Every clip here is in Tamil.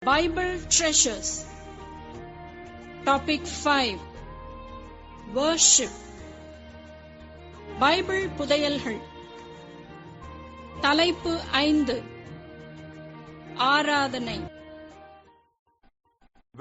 Bible Treasures. Topic 5. Worship. Bible புதையல்கள். தலைப்பு 5. ஆராதனை.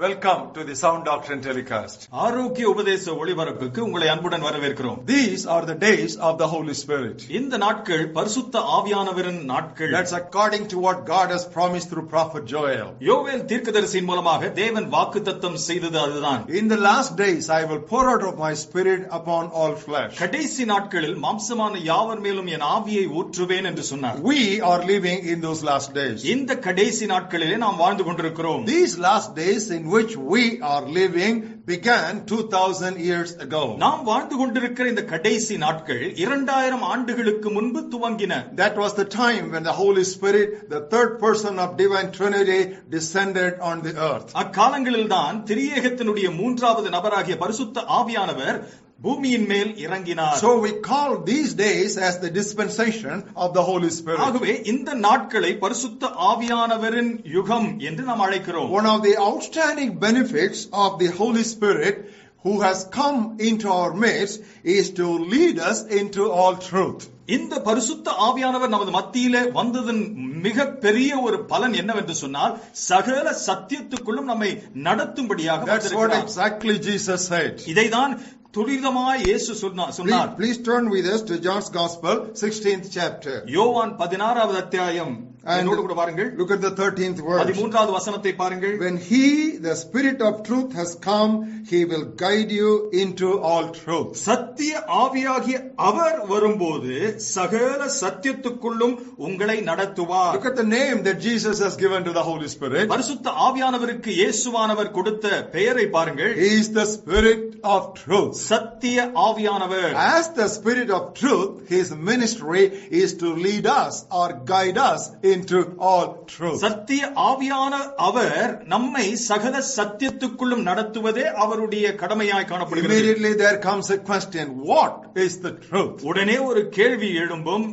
Welcome to the Sound Doctrine Telecast. ஆரோக்கிய உபதேச ஒளிபரப்புக்கு உங்களை அன்புடன் வரவேற்கிறோம். These are the days of the Holy Spirit. இந்த நாட்கள் பரிசுத்த ஆவியானவரின் நாட்கள். That's according to what God has promised through prophet Joel. யோவேல் தீர்க்கதரிசியின் மூலமாக தேவன் வாக்குத்தத்தம் செய்தது அதுதான். In the last days I will pour out of my spirit upon all flesh. கடைசி நாட்களில் மாம்சமான யாவர் மேலும் என் ஆவியை ஊற்றுவேன் என்று சொன்னார். We are living in those last days. இந்த கடைசி நாட்களிலே நாம் வாழ்ந்து கொண்டிருக்கிறோம். These last days in which we are living began 2000 years ago. நாம் வாழ்ந்து கொண்டிருக்கிற இந்த கடைசி நாட்கள் 2000 ஆண்டுகளுக்கு முன்பு துவங்கின. That was the time when the Holy Spirit, the third person of divine Trinity, descended on the earth. அக்காலங்களில்தான் திரியேகத்தினுடைய மூன்றாவது நபராகிய பரிசுத்த ஆவியானவர் பூமியின் மேல் இறங்கினார். So we call these days as the dispensation of the Holy Spirit. ஆகவே இந்த நாட்களை பரிசுத்த ஆவியானவரின் யுகம் என்று நாம் அழைக்கிறோம். One of the outstanding benefits of the Holy Spirit who has come into our midst is to lead us into all truth. இந்த பரிசுத்த ஆவியானவர் நமது மத்தியிலே வந்ததன் மிக பெரிய ஒரு பலன் என்னவென்று சொன்னால் சகல சத்தியத்துக்குள்ளும் நம்மை நடத்தும்படியாக. That's what exactly Jesus said. இதைதான் துரிதமாய் இயேசு சொன்னார். Please turn with us to John's Gospel 16th chapter. யோவான் 16வது அத்தியாயம். என்னோடு கூட பாருங்கள். Look at the 13th verse. 13வது வசனத்தை பாருங்கள். When he, the Spirit of truth, has come, he will guide you into all truth. சத்திய ஆவியாகிய அவர் வரும்போது சகல சத்தியத்துக்குள்ளும் உங்களை நடத்துவார். Look at the name that Jesus has given to the Holy Spirit. பரிசுத்த ஆவியானவருக்கு இயேசுவானவர் கொடுத்த பெயரை பாருங்கள். He is the Spirit of truth. சத்திய ஆவியானவர். As the Spirit of truth, his ministry is to lead us or guide us into all truth. சத்திய ஆவியான அவர் நம்மை சகல சத்தியத்துக்குள்ளும் நடத்துவதே அவருடைய கடமையாய் காணப்படுகிறது. Immediately there comes a question, what is the truth? உடனே ஒரு கேள்வி எழும்பும்,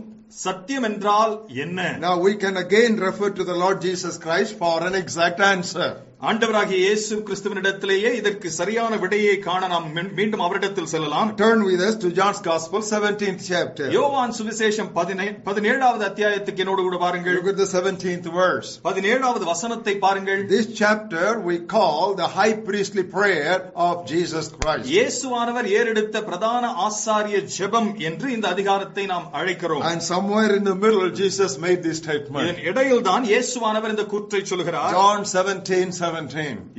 சத்தியம் என்றால் என்ன? Now we can again refer to the Lord Jesus Christ for an exact answer. ஆண்டவராகிய இயேசு கிறிஸ்துவினிடத்திலேயே இதற்கு சரியான விடையை காண நாம் மீண்டும் அவரிடத்தில் செல்லலாம். Turn with us to John's Gospel 17th chapter. யோவான் சுவிசேஷம் 17வது அத்தியாயத்துக்கு என்னோடு கூட பாருங்கள். Look at the 17th verse. 17வது வசனத்தை பாருங்கள். This chapter we call the high priestly prayer of Jesus Christ. இயேசுவானவர் ஏறெடுத்த பிரதான ஆசாரிய ஜெபம் என்று இந்த அதிகாரத்தை நாம் அழைக்கிறோம். And somewhere in the middle Jesus made this statement. இதன் இடையில் தான் இயேசுவானவர் இந்த கூற்றை சொல்கிறார். John 17:17.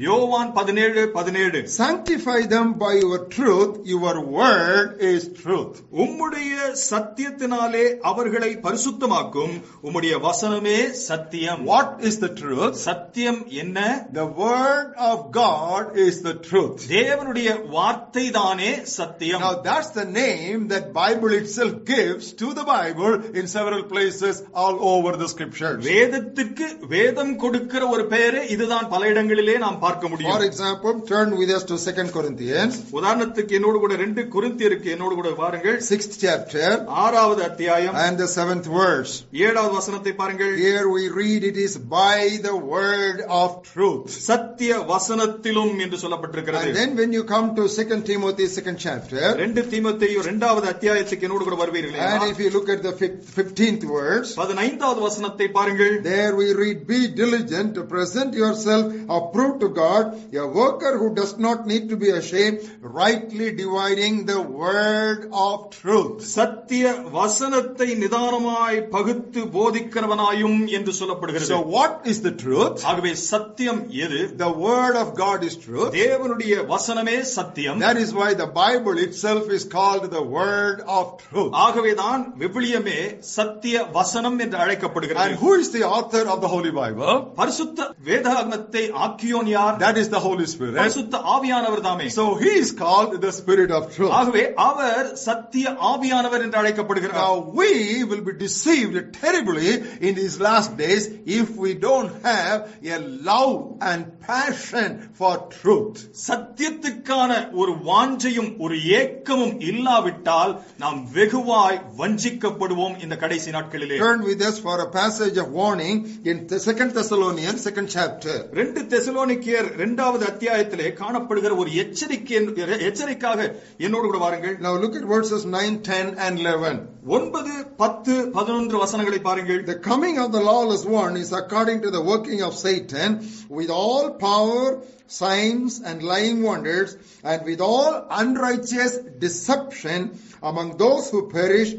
யோவான் 17:17. Sanctify them by your truth, your word is truth. உம்முடைய சத்தியத்தினாலே அவர்களை பரிசுத்தமாக்கும், உம்முடைய வசனமே சத்தியம். What is the truth? சத்தியம் என்ன? The word of God is the truth. தேவனுடைய வார்த்தை தானே சத்தியம். Now that's the name that Bible itself gives to the Bible in several places all over the scriptures. வேதத்துக்கு வேதம் கொடுக்கிற ஒரு பெயரே இதுதான் பல இடங்களிலே நாம் பார்க்க முடியும். For example, turn with us to 2 Corinthians. உதாரணத்துக்கு என்னோடு கூட 2 கொரிந்தியருக்கு என்னோடு கூட பாருங்கள். 6th chapter 6வது அத்தியாயம் and the 7th verse. 7வது வசனத்தை பாருங்கள். Here we read, it is by the word of truth. சத்திய வசனத்திலும் என்று சொல்லப்பட்டிருக்கிறது. And then when you come to 2 Timothy 2nd chapter, 2 தீமோத்தேயு 2வது அத்தியாயத்துக்கு என்னோடு கூட வருவீர்களே. and if you look at the 15th verse, 15வது வசனத்தை பாருங்கள். there we read, be diligent to present yourself approved to God, a worker who does not need to be ashamed, rightly dividing the word of truth. சத்திய வசனத்தை நிதானமாய் பகுத்து போதிக்கிறவனாயும் என்று சொல்லப்படுகிறது. So what is the truth? ஆகவே சத்தியம் எது? The word of God is truth. தேவனுடைய வசனமே சத்தியம். That is why the Bible itself is called the word of truth. ஆகவேதான் விவிலியமே சத்திய வசனம் என்று அழைக்கப்படுகிறது. And who is the author of the Holy Bible? பரிசுத்த வேதாகமத்தை ஆக்கியோன் யார்? That is the Holy Spirit. பரிசுத்த ஆவியானவர் தாமே. So he is called the Spirit of truth. ஆகவே அவர் சத்திய ஆவியானவர் என்று அழைக்கப்படுகிறார். Now we will be deceived terribly in these last days if we don't have a love and passion for truth. சத்தியத்துக்கான ஒரு வாஞ்சையும் ஒரு ஏக்கமும் இல்லாவிட்டால் நாம் வெகுவாய் வஞ்சிக்கப்படுவோம் இந்த கடைசி நாட்களிலே. Turn with us for a passage of warning in 2 Thessalonians 2nd chapter. 2 தெசலோனிக்கேயர் 2வது அத்தியாயத்திலே காணப்படுகிற ஒரு எச்சரிக்கைக்காக என்னோடு கூட வாருங்கள். Now look at verses 9, 10 and 11. 9, 10, 11 வசனங்களை பாருங்கள். The coming of the lawless one is according to the working of Satan with all power, signs and lying wonders, and with all unrighteous deception among those who perish,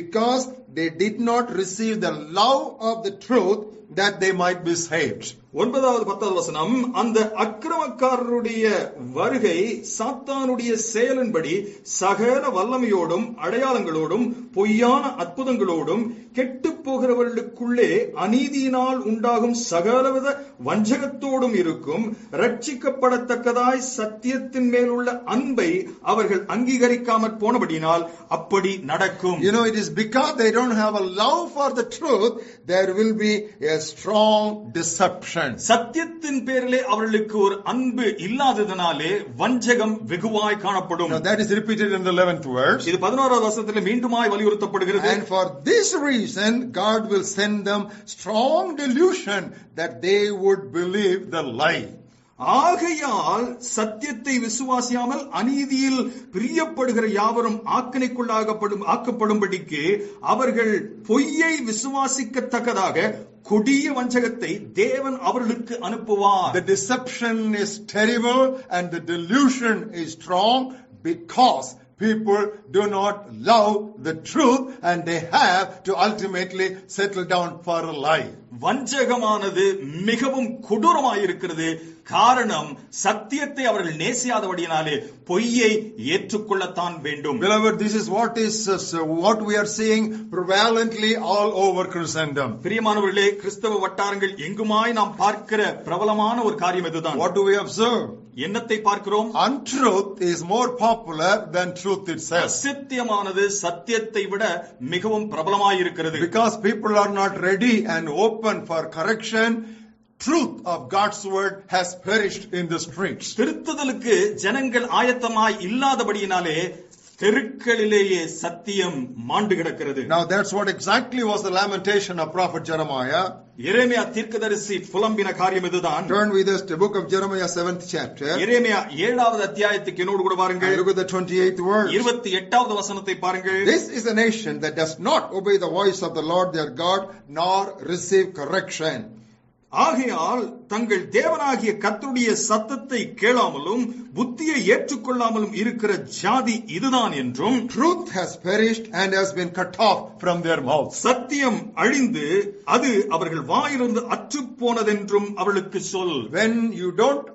because they did not receive the love of the truth that they might be saved. 9வது 10வது வசனம், அந்த அக்கிரமக்காரருடைய வருகை சாத்தானுடைய செயலின்படி சகல வல்லமையோடும் அடையாளங்களோடும் பொய்யான அற்புதங்களோடும் கெட்டு போகிறவர்களுக்குள்ளே அநீதியினால் உண்டாகும் சகலவித வஞ்சகத்தோடும் இருக்கும். ரட்சிக்கப்படத்தக்கதாய் சத்தியத்தின் மேலுள்ள அன்பை அவர்கள் அங்கீகரிக்காமற் போனபடியினால் அப்படி நடக்கும். You know, it is because they don't have a love for the truth, there will be a strong deception. சத்தியத்தின் பேரிலே அவர்களுக்கு ஒரு அன்பு இல்லாததனாலே வஞ்சகம் வெகுவாய் காணப்படும். Now that is repeated in the 11th verse. இது 11வது வசனத்திலே மீண்டுமாய் வலியுறுத்தப்படுகிறது. And for this reason God will send them strong delusion that they would believe the lie. ஆகையால் சத்தியத்தை விசுவாசியாமல் அநீதியில் பிரியப்படுகிற யாவரும் ஆக்கப்படும்படிக்கு அவர்கள் பொய்யை விசுவாசிக்கத்தக்கதாக கொடிய வஞ்சகத்தை தேவன் அவர்களுக்கு அனுப்புவார். The deception is terrible and the delusion is strong because people do not love the truth and they have to ultimately settle down for a lie. வஞ்சகமானது மிகவும் கொடூரமாயிருக்கிறது. காரணம் சத்தியத்தை அவர்கள் நேசியாதபடியினாலே பொய்யை ஏற்றுக்கொள்ளத்தான் வேண்டும். Beloved, this is what we are seeing prevalently all over Christendom. பிரியமானவர்களே, கிறிஸ்தவ வட்டாரங்கள் எங்குமாய் நாம் பார்க்கிற பிரபலமான ஒரு காரியம் இதுதான். What do we observe? என்னத்தை பார்க்கிறோம்? Untruth is more popular than truth itself. அசத்தியமானது சத்தியத்தை விட மிகவும் பிரபலமாயிருக்கிறது. Because people are not ready and open for correction, truth of God's word has perished in the streets. திருத்துதலுக்கு ஜனங்கள் ஆயத்தமாய் இல்லாதபடியினாலே தெருக்களிலேயே சத்தியம் மாண்டு கிடக்கிறது. Now that's what exactly was the lamentation of prophet Jeremiah. எரேமியா தீர்க்கதரிசி புலம்பின காரியம் இதுதான். Turn with us to book of Jeremiah 7th chapter. எரேமியா 7வது அத்தியாயத்துக்கு என்னோடு கூட பாருங்கள். Look at the 28th verse. 28வது வசனத்தை பாருங்கள். This is a nation that does not obey the voice of the Lord their God nor receive correction. ஆகையால் தங்கள் தேவனாகிய கர்த்தருடைய சத்தத்தை கேளாமலும் புத்தியை ஏற்றுக்கொள்ளாமலும் இருக்கிற ஜாதி இதுதான் என்றும், Truth has perished and has been cut off from their mouths. சத்தியம் அழிந்து அது அவர்கள் வாயிலிருந்து அற்றுப்போனதென்றும் அவர்களுக்கு சொல். When you don't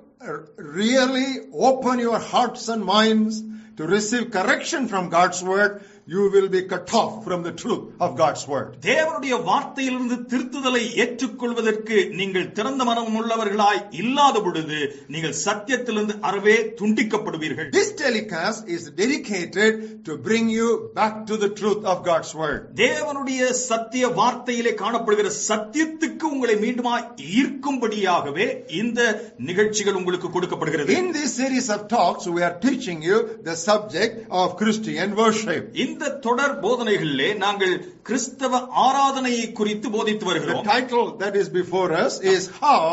really open your hearts and minds to receive correction from God's word, you will be cut off from the truth of God's word. தேவனுடைய வார்த்தையிலிருந்து திருத்துதலை ஏற்றுக்கொள்வதற்கு நீங்கள் திறந்த மனம் உள்ளவர்களாய் இல்லாத பொழுது நீங்கள் சத்தியத்திலிருந்து அறவே துண்டிக்கப்படுவீர்கள். This telecast is dedicated to bring you back to the truth of God's word. தேவனுடைய சத்திய வார்த்தையிலே காணப்படுகிற சத்தியத்துக்கு உங்களை மீண்டுமாய் ஈர்க்கும்படியாகவே இந்த நிகழ்ச்சிகள் உங்களுக்கு கொடுக்கப்படுகிறது. In this series of talks we are teaching you the subject of Christian worship. இந்த தொடர் போதனைகளிலே நாங்கள் கிறிஸ்தவ ஆராதனையை குறித்து போதித்து வருகிறோம். The title that is before us is How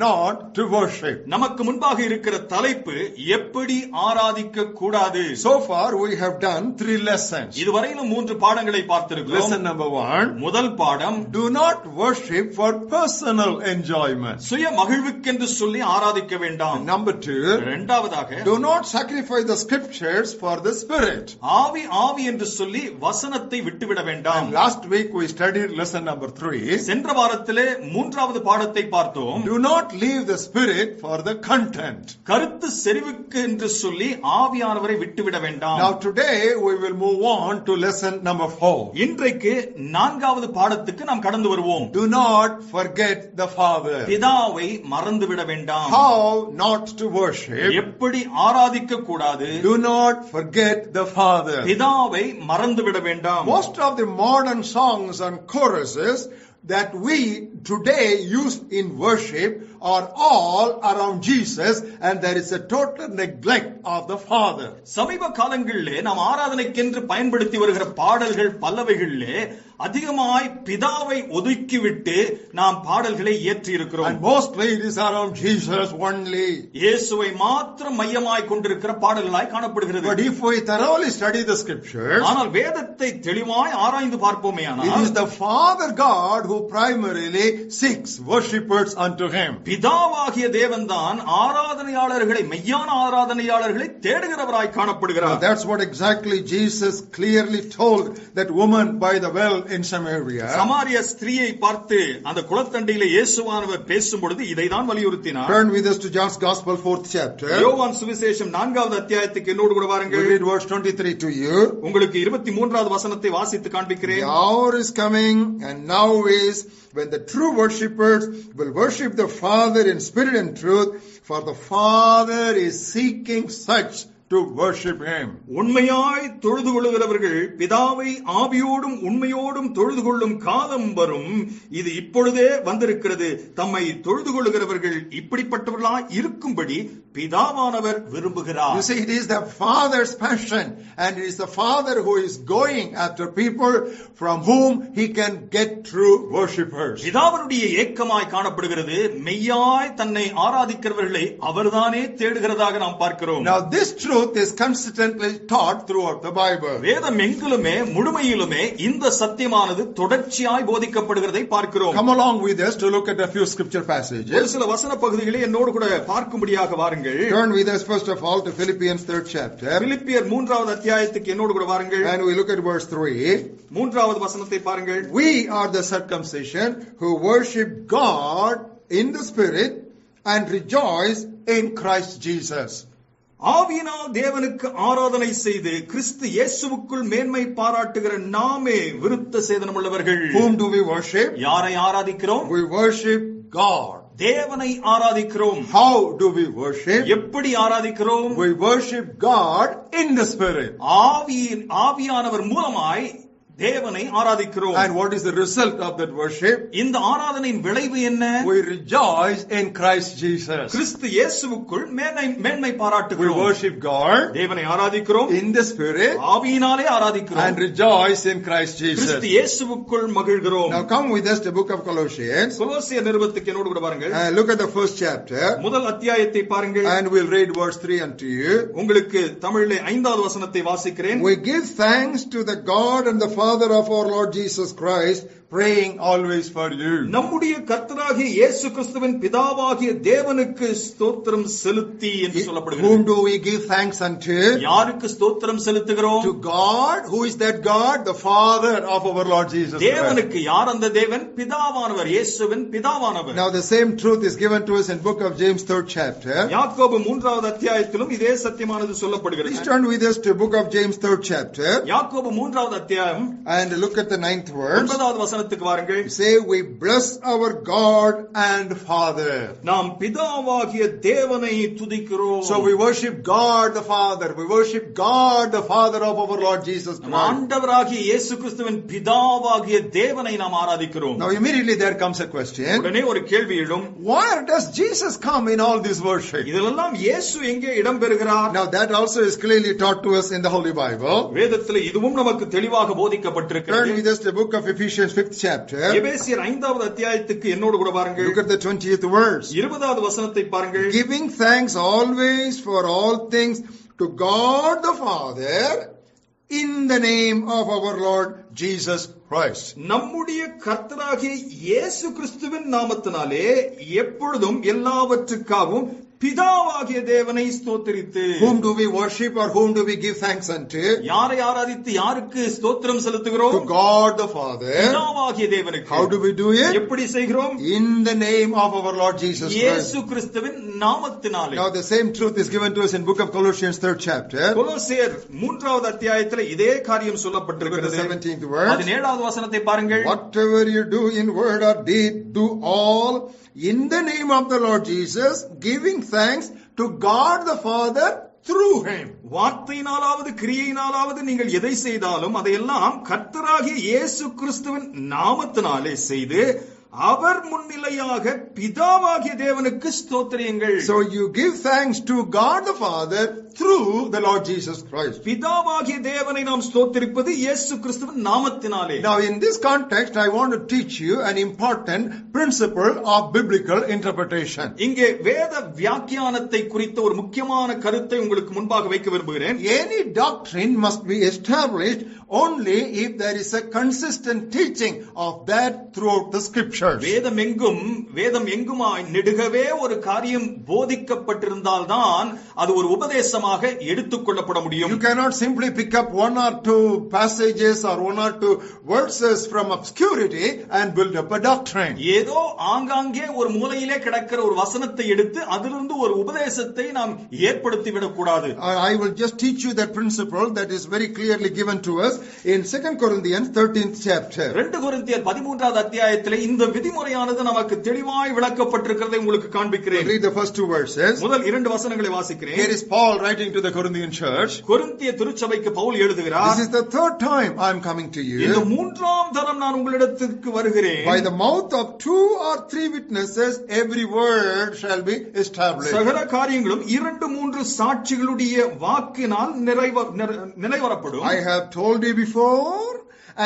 Not to Worship. நமக்கு முன்பாக இருக்கிற தலைப்பு எப்படி ஆராதிக்க கூடாது. So far we have done 3 lessons. இதுவரையிலும் 3 பாடங்களை பார்த்திருக்கிறோம். Lesson number 1. முதல் பாடம், Do not worship for personal enjoyment. சுய மகிழ்வுக்கென்று சொல்லி ஆராதிக்க வேண்டாம். Number 2. இரண்டாவதாக, Do not sacrifice the scriptures for the spirit. ஆவி என்று சொல்லி வசனத்தை விட்டுவிட வேண்டாம். Last week we studied lesson number 3. சென்ற வாரத்திலே 3வது பாடத்தை பார்த்தோம். Do not leave the spirit for the content. கருத்து செறிவுக்கு என்று சொல்லி ஆவியானவரை விட்டுவிட வேண்டாம். Now today we will move on to lesson number 4. இன்றைக்கு 4வது பாடத்துக்கு நாம் கடந்து வருவோம். Do not forget the Father. பிதாவை மறந்துவிட வேண்டாம். How not to worship. எப்படி ஆராதிக்க கூடாது. Do not forget the Father. பிதாவை மறந்துவிட வேண்டாம். Most of the modern songs and choruses that we today used in worship are all around Jesus, and there is a total neglect of the Father. சமீப காலங்களிலே நாம் ஆராதனைக்கென்று பயன்படுத்தி வருகிற பாடல்கள் பல்லவைகளிலே அதிகமாய் பிதாவை ஒதுக்கிவிட்டு நாம் பாடல்களை ஏற்றி இருக்கிறோம். And mostly it is around Jesus only. இயேசுவை மாத்திரம் மையமாய் கொண்டிருக்கிற பாடல்களாய் காணப்படுகிறது. But if we thoroughly study the scriptures, ஆனால் வேதத்தை தெளிவாய் ஆராய்ந்து பார்ப்போமேயானால் it is the Father God who primarily seeks worshippers unto him. பிதாவாகிய தேவன்தான் ஆராதனையாளர்களை, மெய்யான ஆராதனையாளர்களை தேடுகிறவராய் காணப்படுகிறார். That's what exactly Jesus clearly told that woman by the well in Samaria. சமாரிய ஸ்திரீயை பார்த்து அந்த குளத்தண்டையிலே இயேசுவானவர் பேசும்பொழுது இதைதான் வலியுறுத்தினார். Turn with us to John's Gospel 4th chapter. யோவான் சுவிசேஷம் 4வது அத்தியாயத்துக்கு என்னோடு கூட வாருங்கள். We read verse 23 to you. உங்களுக்கு 23வது வசனத்தை வாசித்து காண்பிக்கிறேன். The hour is coming and now is when the true worshippers will worship the Father in spirit and truth, for the Father is seeking such to worship him. உண்மையாய் தொழுது கொள்ளுகிறவர்கள் பிதாவை ஆவியோடும் உண்மையோடும் தொழுது கொள்ளும் காலம் வரும், இது இப்பொழுதே வந்திருக்கிறது. தம்மை தொழுது கொள்ளுகிறவர்கள் இப்படிப்பட்டவர்களாய் இருக்கும்படி பிதாவானவர் விரும்புகிறார். You see, it is the Father's passion, and it is the Father who is going after people from whom he can get true worshippers. பிதாவினுடைய ஏக்கமாய் காணப்படுகிறது. மெய்யாய் தன்னை ஆராதிக்கிறவர்களை அவர்தானே தேடுகிறதாக நாம் பார்க்கிறோம். Now this truth is consistently taught throughout the Bible. வேதம் எங்கிலுமே முழுமையிலுமே இந்த சத்தியமானது தொடர்ச்சியாய் போதிக்கப்படுகிறதை பார்க்கிறோம். Come along with us to look at a few scripture passages. ஒரு சில வசன பகுதிகளை என்னோடு கூட பார்க்கும்படியாக வாருங்கள். Turn with us first of all to Philippians 3rd chapter. பிலிப்பியர் 3வது அத்தியாயத்துக்கு என்னோடு கூட வாருங்கள். And we look at verse 3. 3வது வசனத்தை பாருங்கள். We are the circumcision who worship God in the Spirit and rejoice in Christ Jesus. ஆவியினால் தேவனுக்கு ஆராதனை செய்து கிறிஸ்து இயேசுவுக்குள் மேன்மை பாராட்டுகிற நாமே விருத்த சேதனம் உள்ளவர்கள். Whom do we worship? யாரை ஆராதிக்கிறோம்? We worship God. தேவனை ஆராதிக்கிறோம். How do we worship? எப்படி ஆராதிக்கிறோம்? We worship God in the Spirit. ஆவியானவர் மூலமாய் தேவனை ஆராதிக்கிறோம். And what is the result of that worship? இந்த ஆராதனையின் விளைவு என்ன? We rejoice in Christ Jesus. கிறிஸ்து இயேசுவுக்குள் மேன்மை பாராட்டுகிறோம். We worship God. தேவனை ஆராதிக்கிறோம். In the Spirit. ஆவியினாலே ஆராதிக்கிறோம். And rejoice in Christ Jesus. கிறிஸ்து இயேசுவுக்குள் மகிழ்கிறோம். Now come with us to the book of Colossians. கொலோசியர் நிருபத்துக்கு என்னோடு கூட பாருங்கள். Look at the first chapter. முதல் அத்தியாயத்தை பாருங்கள். And we'll read verse 3 unto you. உங்களுக்கு தமிழிலே 5வது வசனத்தை வாசிக்கிறேன். We give thanks to the God and the Father of our Lord Jesus Christ, praying always for you. நம்முடைய கர்த்தராகிய இயேசு கிறிஸ்துவின் பிதாவாகிய தேவனுக்கு ஸ்தோத்திரம் செலுத்தி என்று சொல்லப்படுகிறது. Whom do we give thanks unto? யாருக்கு ஸ்தோத்திரம் செலுத்துகிறோம்? To God. Who is that God? The Father of our Lord Jesus Christ. தேவனுக்கு யார் அந்த தேவன்? பிதாவானவர், இயேசுவின் பிதாவானவர். Now the same truth is given to us in book of James 3rd chapter. யாக்கோபு 3வது அத்தியாயத்திலும் இதே சத்தியமானது சொல்லப்படுகிறது. Please turn with us to book of James 3rd chapter. யாக்கோபு 3வது அத்தியாயம் and look at the 9th verse. 9வது வசனத்துக்கு வாருங்கள். Say, we bless our God and Father. நாம் பிதாவாகிய தேவனை துதிக்கிறோம். So we worship God the Father. We worship God the Father of our Lord Jesus Christ. ஆண்டவராகிய இயேசு கிறிஸ்துவின் பிதாவாகிய தேவனை நாம் ஆராதிக்கிறோம். Now immediately there comes a question. உடனே ஒரு கேள்வி எழும். Where does Jesus come in all this worship? இதெல்லாம் இயேசு எங்கே இடம் பெறுகிறார்? Now that also is clearly taught to us in the Holy Bible. வேதத்திலே இதுவும் நமக்கு தெளிவாக போதிக்கப்பட்டிருக்கிறது. Turn with us to the book of Ephesians 5th chapter. எபேசியர் 5வது அத்தியாயத்துக்கு என்னோடு கூட பாருங்கள். Look at the 20th verse. 20வது வசனத்தை பாருங்கள். Giving thanks always for all things to God the Father in the name of our Lord Jesus Christ. நம்முடைய கர்த்தராகிய இயேசு கிறிஸ்துவின் நாமத்தினாலே எப்பொழுதும் எல்லாவற்றுக்காகவும் பிதாவாகிய தேவனை ஸ்தோத்திரித்து. Whom do we worship or whom do we give thanks unto? யாரை ஆராதித்து யாருக்கு ஸ்தோத்திரம் செலுத்துகிறோம்? To God the Father. பிதாவாகிய தேவனுக்கு. How do we do it? எப்படி செய்கிறோம்? In the name of our Lord Jesus Christ. இயேசு கிறிஸ்துவின் நாமத்தினாலே. Now the same truth is given to us in book of Colossians 3rd chapter. கொலோசியர் 3வது அத்தியாயத்திலே இதே காரியம் சொல்லப்பட்டிருக்கிறது. 17th verse. 17வது வசனத்தை பாருங்கள். Whatever you do in word or deed, do all in the name of the Lord Jesus, giving thanks to God the Father through him. வார்த்தையினாலாவது கிரியையினாலாவது நீங்கள் எதை செய்தாலும் அதையெல்லாம் கர்த்தராகிய இயேசு கிறிஸ்துவின் நாமத்தினாலே செய்து அவர் முன்னிலையாக பிதாவாகிய தேவனுக்கு ஸ்தோத்திரியுங்கள். So you give thanks to God the Father through the Lord Jesus Christ. பிதாவாகிய தேவனை நாம் ஸ்தோத்திரிப்பது இயேசு கிறிஸ்துவின் நாமத்தினாலே. Now in this context I want to teach you an important principle of biblical interpretation. இங்கே வேத வியாக்கியானத்தை குறித்த ஒரு முக்கியமான கருத்தை உங்களுக்கு முன்பாக வைக்க விரும்புகிறேன். Any doctrine must be established only if there is a consistent teaching of that throughout the scriptures. வேதம் எங்குமாய் நெடுகவே ஒரு காரியம் போதிக்கப்பட்டிருந்தால்தான் அது ஒரு உபதேசமாக எடுத்துக்கொள்ளப்பட முடியும். You cannot simply pick up one or two passages or one or two verses from obscurity and build up a doctrine. ஏதோ ஆங்காங்கே ஒரு மூலையிலே கிடக்கிற ஒரு வசனத்தை எடுத்து அதிலிருந்து ஒரு உபதேசத்தை நாம் ஏற்படுத்தி விடக்கூடாது. I will just teach you that principle that is very clearly given to us in 2 Corinthians 13th chapter. 2 கொரிந்தியர் 13வது அத்தியாயத்திலே இந்த விதிமுறையானது நமக்கு தெளிவாய் விளக்கப்பட்டிருக்கிறதை உங்களுக்கு காண்பிக்கிறேன். Read the first two verses. முதல் இரண்டு வசனங்களை வாசிக்கிறேன். Here is Paul writing to the Corinthian church. கொரிந்திய திருச்சபைக்கு பவுல் எழுதுகிறார். This is the third time I am coming to you. இந்த மூன்றாம் தரம் நான் உங்களிடத்திற்கு வருகிறேன். By the mouth of 2 or 3 witnesses every word shall be established. சகல காரியங்களும் 2-3 சாட்சிகளுடைய வாக்கினால் நிறைவேறப்படும். I have told you before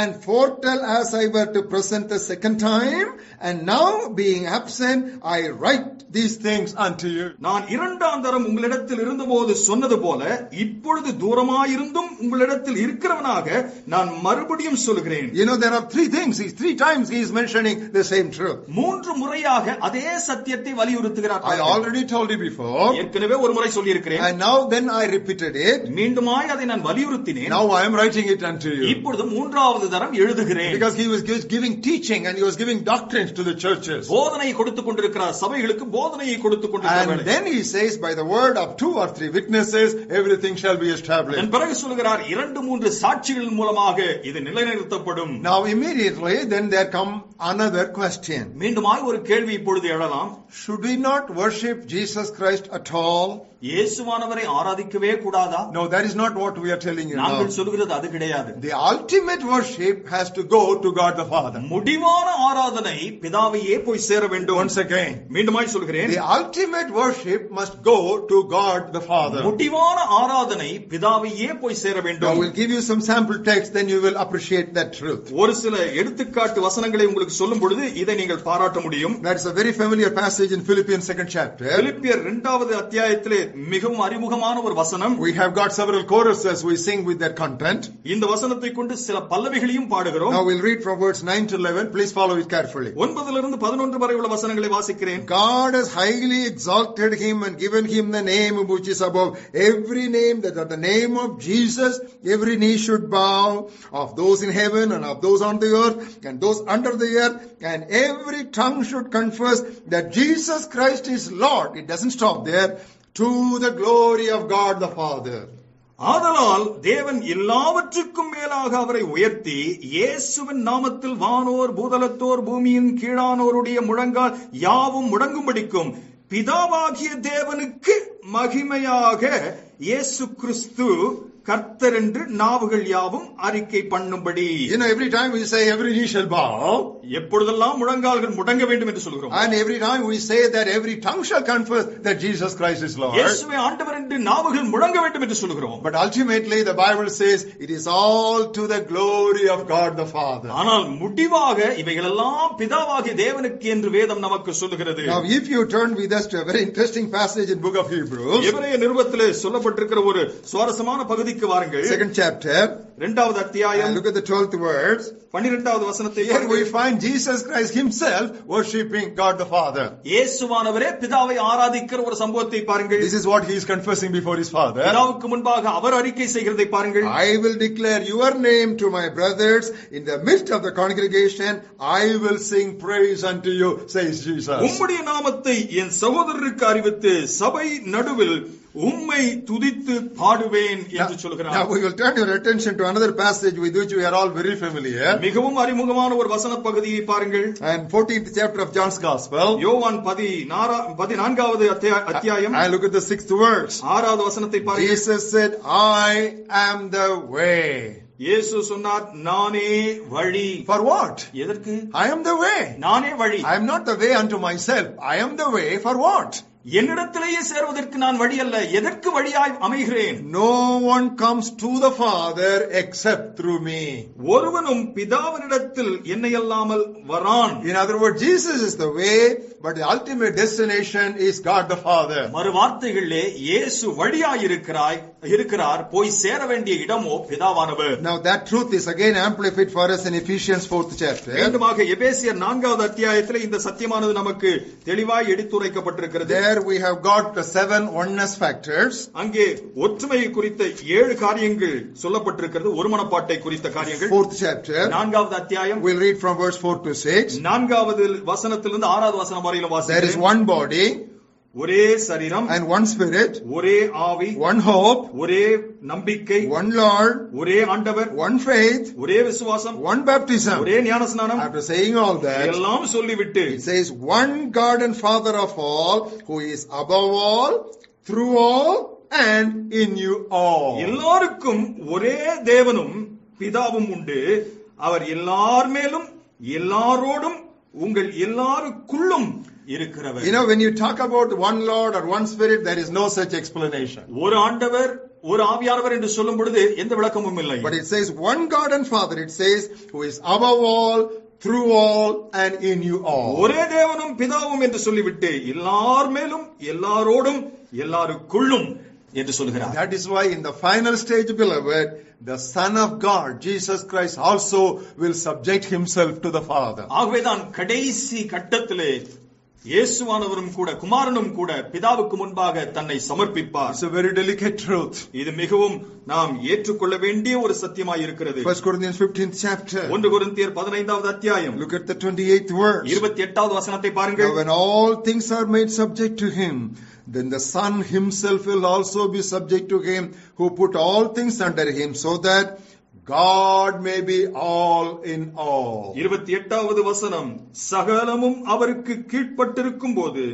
and foretell as I were to present the second time, and now being absent I write these things unto you. நான் இரண்டாம் தரம் உங்களிடத்தில் இருந்தபோது சொன்னது போல இப்பொழுது தூரமாயிருந்தும் உங்களிடத்தில் இருக்கிறவனாக நான் மறுபடியும் சொல்கிறேன். You know, there are 3 things. 3 times he is mentioning the same truth. 3 முறையாக அதே சத்தியத்தை வலியுறுத்துகிறார். I already told you before. ஏற்கனவே ஒரு முறை சொல்லி இருக்கிறேன். And now then I repeated it. மீண்டுமாய் அதை நான் வலியுறுத்தினேன். Now I am writing it unto you. இப்பொழுது மூன்றாவது தரம் எழுதுகிறேன். Because he was giving teaching and he was giving doctrines to the churches. போதனை கொடுத்துக் கொண்டிருக்கிறார், சபைகளுக்கு போதனையை கொடுத்துக் கொண்டிருக்கிறார். And then he says by the word of 2 or 3 witnesses everything shall be established. என் பிறகு சொல்கிறார் 2-3 சாட்சிகள் மூலமாக இது நிலைநிறுத்தப்படும். Now immediately then there come another question. மீண்டுமாய் ஒரு கேள்வி இப்பொழுது எழலாம். Should we not worship Jesus Christ at all? இயேசுவானவரை ஆராதிக்கவே கூடாதா? No, that is not what we are telling you now. நாங்கள் சொல்கிறது அது கிடையாது. The ultimate worship has to go to God the Father. முடிவான ஆராதனை பிதாவையே போய் சேர வேண்டும். Once again, மீண்டுமாய் சொல்கிறேன். the ultimate worship must go to God the Father. முடிவான ஆராதனை பிதாவையே போய் சேர வேண்டும். I will give you some sample text, then you will appreciate that truth. ஒரு சில எடுத்துக்காட்டு வசனங்களை உங்களுக்கு சொல்லும் பொழுது இதை நீங்கள் பாராட்ட முடியும். That is a very familiar passage in Philippians 2nd chapter. பிலிப்பியர் 2வது அத்தியாயத்திலே மிகவும் அறிமுகமான ஒரு வசனம். We have got several choruses we sing with that content. இந்த வசனத்தை கொண்டு சில பல்லவிகளையும் பாடுகிறோம். Now we'll read from verse 9 to 11. Please follow it carefully. 9 11 வரை உள்ள வசனங்களை வாசிக்கிறேன். God has highly exalted him and given him the name which is above every name, that at the name of Jesus every knee should bow, of those in heaven and of those on the earth and those under the earth, and every tongue should confess that Jesus Christ is Lord. It doesn't stop there. To the glory of God the Father. ஆதலால் தேவன் எல்லாவற்றுக்கும் மேலாக அவரை உயர்த்தி இயேசுவின் நாமத்தில் வானோர் பூதலத்தோர் பூமியின் கீழானோருடைய முழங்கால் யாவும் முடங்கும்படிக்கும் பிதாவாகிய தேவனுக்கு மகிமையாக இயேசு கிறிஸ்து கர்த்தர் என்று நாவுகள் யாவும் அறிக்கை பண்ணும்படி. You know, every time we say every knee shall bow, எப்பொழுதெல்லாம் முழங்கால்கள் முடங்க வேண்டும் என்று சொல்கிறோம். and every time we say that every tongue shall confess that Jesus Christ is Lord. இயேசுவே ஆண்டவர் என்று நாவுகள் முடங்க வேண்டும் என்று சொல்கிறோம். But ultimately the Bible says it is all to the glory of God the Father. ஆனால் முடிவாக இவைகளெல்லாம் பிதாவாகிய தேவனுக்கு என்று வேதம் நமக்கு சொல்லுகிறது. Now if you turn with us to a very interesting passage in book of Hebrews, எபிரேய நிருபத்திலே சொல்லப்பட்டிருக்கிற ஒரு சுவாரஸ்யமான பகுதிக்கு வாருங்கள். 2nd chapter, 2வது அத்தியாயம், look at the 12th verse. 12வது வசனத்தை Here we find Jesus Christ himself worshiping God the Father. இயேசுவானவரே பிதாவை ஆராதிக்கிற ஒரு சம்பவத்தை பாருங்கள். This is what he is confessing before his Father. பிதாவுக்கு முன்பாக அவர் அறிக்கை செய்கிறதை பாருங்கள். I will declare your name to my brothers in the midst of the congregation. I will sing praise unto you, says Jesus. உம்முடைய நாமத்தை என் சகோதரருக்கு அறிவித்து சபை நடுவில் உம்மை துதித்து பாடுவேன் என்று சொல்கிறார். Now we will turn your attention to another passage with which we are all very familiar. மிகவும் அறிமுகமான ஒரு வசன பகுதியை பாருங்கள். And 14th chapter of John's Gospel. யோவான் 14வது அத்தியாயம். And look at the 6th verse. 6வது வசனத்தை பாருங்கள். Jesus said, I am the way. இயேசு சொன்னார், நானே வழி. For what? எதற்கு? I am the way. நானே வழி. I am not the way unto myself. I am the way for what? என்னிடத்திலேயே சேர்வதற்கு நான் வழி அல்ல. எதற்கு வழியாய் அமைகிறேன்? No one comes to the Father except through me. ஒருவனும் பிதாவினிடத்தில் என்னை அல்லாமல் வரான். In other words, Jesus is the way, but the ultimate destination is God the Father. மறு வார்த்தைகளிலே இயேசு வழியாய் இருக்கிறார், போய் சேர வேண்டிய இடமோ பிதாவானவர். Now that truth is again amplified for us in Ephesians 4th chapter. மீண்டுமாக எபேசியர் 4வது அத்தியாயத்தில் இந்த சத்தியமானது நமக்கு தெளிவாய் எடுத்துரைக்கப்பட்டிருக்கிறது. There we have got the 7 oneness factors. அங்கே ஒற்றுமை குறித்த 7 காரியங்கள் சொல்லப்பட்டிருக்கிறது. ஒருமனப்பாட்டை குறித்த காரியங்கள். 4th chapter. 4வது அத்தியாயம். We'll read from verse 4 to 6. 4வது வசனத்திலிருந்து 6வது வசனம் வரையிலும் வாசிக்கிறேன். There is one body, ஒரே சரீரம், and one spirit, ஒரே ஆவி, one hope, ஒரே நம்பிக்கை, one Lord, ஒரே ஆண்டவர், one faith, ஒரே விசுவாசம், one baptism. ஒரே ஞானஸ்நானம். After saying all that, எல்லாம் சொல்லிவிட்டு it says one God and Father of all, who is above all, through all, and in you all. எல்லாருக்கும் ஒரே தேவனும் பிதாவும் உண்டு. அவர் எல்லார் மேலும் எல்லாரோடும் உங்கள் எல்லாருக்குள்ளும் இருக்கிறவர். You know, when you talk about one Lord or one Spirit, there is no such explanation. ஒரு ஆண்டவர், ஒரு ஆவியானவர் என்று சொல்லும் பொழுது எந்த விளக்கமும் இல்லை. But it says one God and Father. It says who is above all, through all, and in you all. ஒரே தேவனும் பிதாவும் என்று சொல்லிவிட்டு எல்லார் மேலும் எல்லாரோடும் எல்லாருக்குள்ளும் என்று சொல்கிறார். That is why in the final stage, beloved, the Son of God, Jesus Christ, also will subject himself to the Father. ஆகவேதான் கடைசி கட்டத்திலே இயேசுவானவரும் கூட குமாரனும் கூட பிதாவுக்கு முன்பாக தன்னை சமர்ப்பிப்பார். It's a very delicate truth. இது மிகவும் நாம் ஏற்றுக்கொள்ள வேண்டிய ஒரு சத்தியமாய் இருக்கிறது. 1 Corinthians 15th chapter. 1 கொரிந்தியர் 15வது அத்தியாயம். Look at the 28th verse. 28வது வசனத்தை பாருங்கள். Now when all things are made subject to him, then the Son himself will also be subject to him who put all things under him, so that God may be all in all. 28வது வசனம். சகலமும் அவருக்கு கீழ்ப்பட்டிருக்கும் போது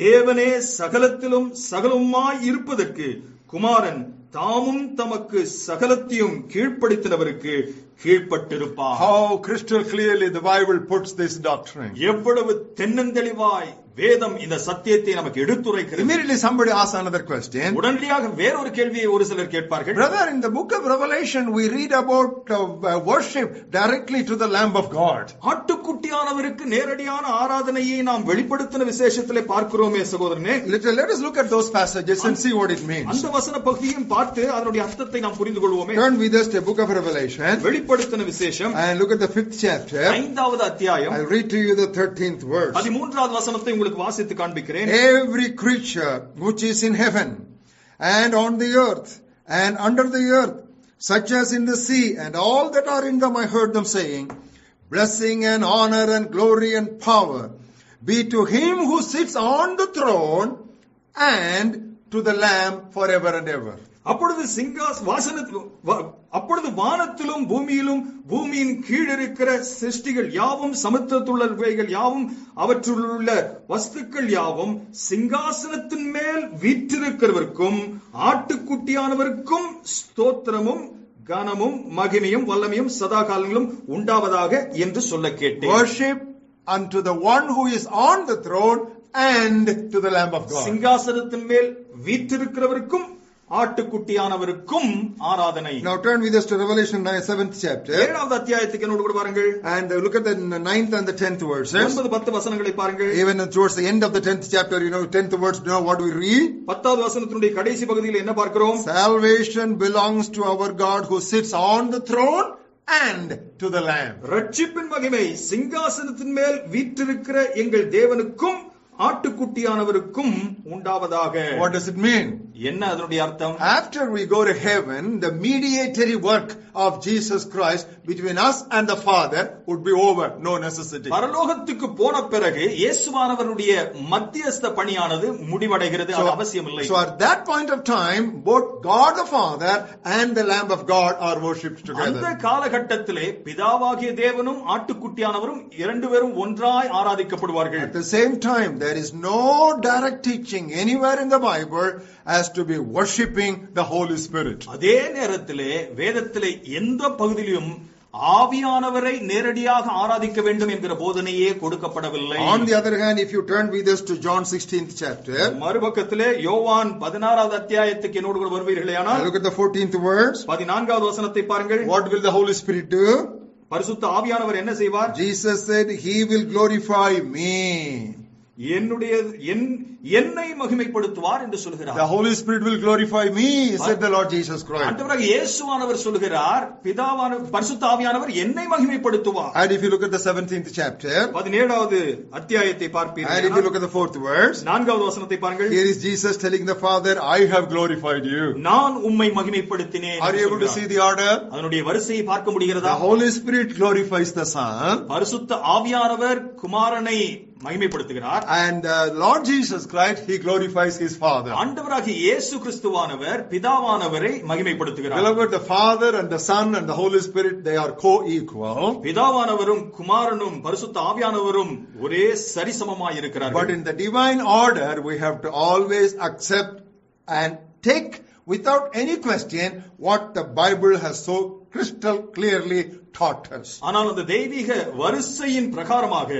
தேவனே சகலத்திலும் சகலமுமாய் இருப்பதற்கு குமாரன் தாமும் தமக்கு சகலத்தையும் கீழ்ப்படுத்தினவருக்கு கீழ்ப்பட்டிருப்பார். How crystal clearly the Bible puts this doctrine. எவ்வளவு தென்னந்தெளிவாய் வேதம் இந்த சத்தியத்தை நமக்கு எடுத்துரைக்கிறது. Immediately somebody asks another question. உடனடியாக வேறொரு கேள்வியை ஒரு சிலர் கேட்பார்கள். Brother, in the book of Revelation we read about worship directly to the Lamb of God. ஆட்டுக்குட்டியானவருக்கு நேரடியான ஆராதனையை நாம் வெளிப்படுத்தின விசேஷத்திலே பார்க்கிறோமே சகோதரனே. Let us look at those passages and see what it means. அந்த வசன பகுதியையும் பார்த்து அதனுடைய அர்த்தத்தை நாம் புரிந்து கொள்வோமே. Turn with us to the book of Revelation. வெளிப்படுத்தின விசேஷம் and look at the 5th chapter. 5வது அத்தியாயம். I'll read to you the 13th verse. 13வது வசனத்தை உங்களுக்கு வாசித்து காண்பிக்கிறேன். Every creature which is in heaven and on the earth and under the earth, such as in the sea, and all that are in them, I heard them saying, blessing and honor and glory and power be to him who sits on the throne and to the Lamb forever and ever. அப்பொழுது வானத்திலும் பூமியிலும் பூமியின் கீழ் இருக்கிற சிருஷ்டிகள் யாவும் சமுத்திரத்துள்ளவைகள் யாவும் அவற்றுள்ள வஸ்துக்கள் யாவும் சிங்காசனத்தின் மேல் வீற்றிருக்கிறவருக்கும் ஆட்டுக்குட்டியானவருக்கும் ஸ்தோத்திரமும் கனமும் மகிமையும் வல்லமையும் சதா காலங்களும் உண்டாவதாக என்று சொல்ல கேட்டேன். Worship unto the one who is on the throne and to the Lamb of God. சிங்காசனத்தின் மேல் வீற்றிருக்கிறவருக்கும் ஆட்டுக்குட்டியானவருக்கும் ஆராதனை. Now turn with us to Revelation 7th chapter. 7வது அத்தியாயத்துக்கு என்னோடு கூட பாருங்கள். And look at the 9th and the 10th verses. 9-10 வசனங்களை பாருங்கள். Even towards the end of the 10th chapter, 10th verse, what do we read? 10வது வசனத்தினுடைய கடைசி பகுதியில் என்ன பார்க்கிறோம்? Salvation belongs to our God who sits on the throne and to the Lamb. ரட்சிப்பின் மகிமை சிங்காசனத்தின் மேல் வீற்றிருக்கிற எங்கள் தேவனுக்கும் ஆட்டுக்குட்டியானவருக்கும் உண்டாவதாக. What does it mean? என்ன அதனுடைய அர்த்தம்? After we go to heaven, the mediatory work of Jesus Christ between us and the Father would be over. No necessity. பரலோகத்துக்கு போன பிறகு இயேசுவானவருடைய மத்தியஸ்த பணியானது முடிவடைகிறது. அது அவசியம் இல்லை. So at that point of time, both God the Father and the Lamb of God are worshipped together. அந்த காலகட்டத்திலே பிதாவாகிய தேவனும் ஆட்டுக்குட்டியானவரும் இரண்டு பேரும் ஒன்றாய் ஆராதிக்கப்படுவார்கள். At the same time, there is no direct teaching anywhere in the Bible as to be worshipping the Holy Spirit. அதே நேரத்திலே வேதத்திலே எந்த பகுதியிலும் ஆவியானவரை நேரடியாக ஆராதிக்க வேண்டும் என்கிற போதனையே கொடுக்கப்படவில்லை. On the other hand, if you turn with us to John 16th chapter, மறுபக்கத்திலே யோவான் 16வது அத்தியாயத்துக்கு என்னோடு கூட வருவீர்களேயானால், look at the 14th verse. 14வது வசனத்தை பாருங்கள். What will the Holy Spirit do? பரிசுத்த ஆவியானவர் என்ன செய்வார்? Jesus said, He will glorify me. என்னை மகிமைப்படுத்துவார் என்று சொல்கிறார். The Holy Spirit will glorify me, said the Lord Jesus Christ. ஆண்டவராகிய இயேசுவானவர் சொல்கிறார், பரிசுத்த ஆவியானவர் என்னை மகிமைப்படுத்துவார். And if you look at the 17th chapter, 17வது அத்தியாயத்தை பார்ப்பீர்கள். and if you look at the 4th verse, 4வது வசனத்தை பாருங்கள். Here is Jesus telling the Father, I have glorified you. நான் உம்மை மகிமைப்படுத்தினேன். Are you able to see the order? அதனுடைய வரிசையை பார்க்க முடிகிறதா? The Holy Spirit glorifies the Son. பரிசுத்த ஆவியானவர் குமாரனை மகிமைப்படுத்துகிறார். And Lord Jesus Christ, He glorifies His Father. ஆண்டவராகிய இயேசு கிறிஸ்துவானவர் பிதாவானவரை மகிமைப்படுத்துகிறார். Beloved, the Father and the Son and the Holy Spirit, they are co-equal. பிதாவானவரும் குமாரனும் பரிசுத்த ஆவியானவரும் ஒரே சரிசமமாய் இருக்கிறார்கள். But in the divine order, we have to always accept and take without any question what the Bible has so crystal clearly taught us. ஆனால் அந்த தெய்வீக வரிசையின் பிரகாரமாக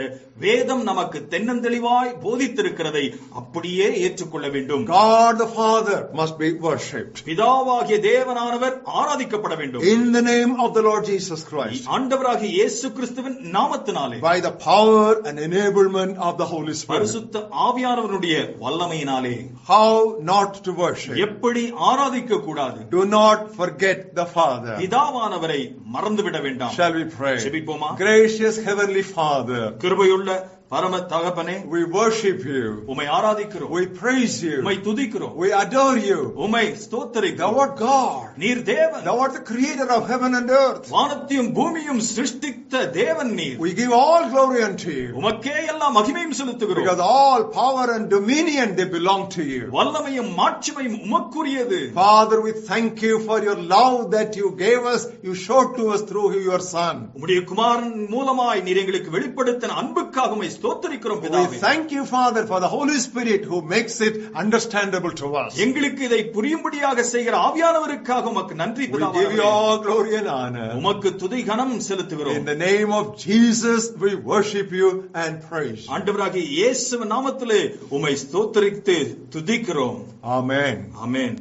வேதம் நமக்கு தென்னந்தெளிவாய் போதித்திருக்கிறதை அப்படியே ஏற்றுக்கொள்ள வேண்டும். God the Father must be worshipped. பிதாவாகிய தேவனானவர் ஆராதிக்கப்பட வேண்டும். In the name of the Lord Jesus Christ. ஆண்டவராகிய இயேசு கிறிஸ்துவின் நாமத்தினாலே. By the power and enablement of the Holy Spirit. பரிசுத்த ஆவியானவருடைய வல்லமையினாலே. How not to worship? எப்படி ஆராதிக்க கூடாது? Do not forget the Father. பிதாவானவரை மறந்துவிட வேண்டாம். Shall we pray? ஜெபிப்போமா? Gracious Heavenly Father, கிருபையுள்ள பரம தகப்பனே, we worship you. உம்மை ஆராதிக்கிறோம். We praise you. உம்மை துதிக்கிறோம். We adore you. உம்மை ஸ்தோத்திரிக்கிறோம். Thou art God. நீர் தேவன். Thou art the creator of heaven and earth. வானத்தையும் பூமியும் சிருஷ்டித்த தேவன் நீர். We give all glory unto you. உமக்கே எல்லா மகிமையும் செலுத்துகிறோம். Because all power and dominion, they belong to you. வல்லமையும் மாட்சிமையும் உமக்குரியது. Father, we thank you for your love that you gave us, you showed to us through your Son. உம்முடைய குமாரன் மூலமாய் நீர் எங்களுக்கு வெளிப்படுத்தின அன்புக்காக உம்மை ஸ்தோத்திரிக்கிறோம் பிதாவே. We thank you, Father, for the Holy Spirit who makes it understandable to us. எங்களுக்கு இதை புரியும்படியாக செய்கிற ஆவியானவருக்காக உமக்கு நன்றி பிதாவே. We give you all glory and honor. உமக்கு துதி கனம் செலுத்துகிறோம். In the name of Jesus, we worship you and praise you. ஆண்டவராகிய இயேசுவின் நாமத்திலே உம்மை ஸ்தோத்திரித்து துதிக்கிறோம். Amen. ஆமென்.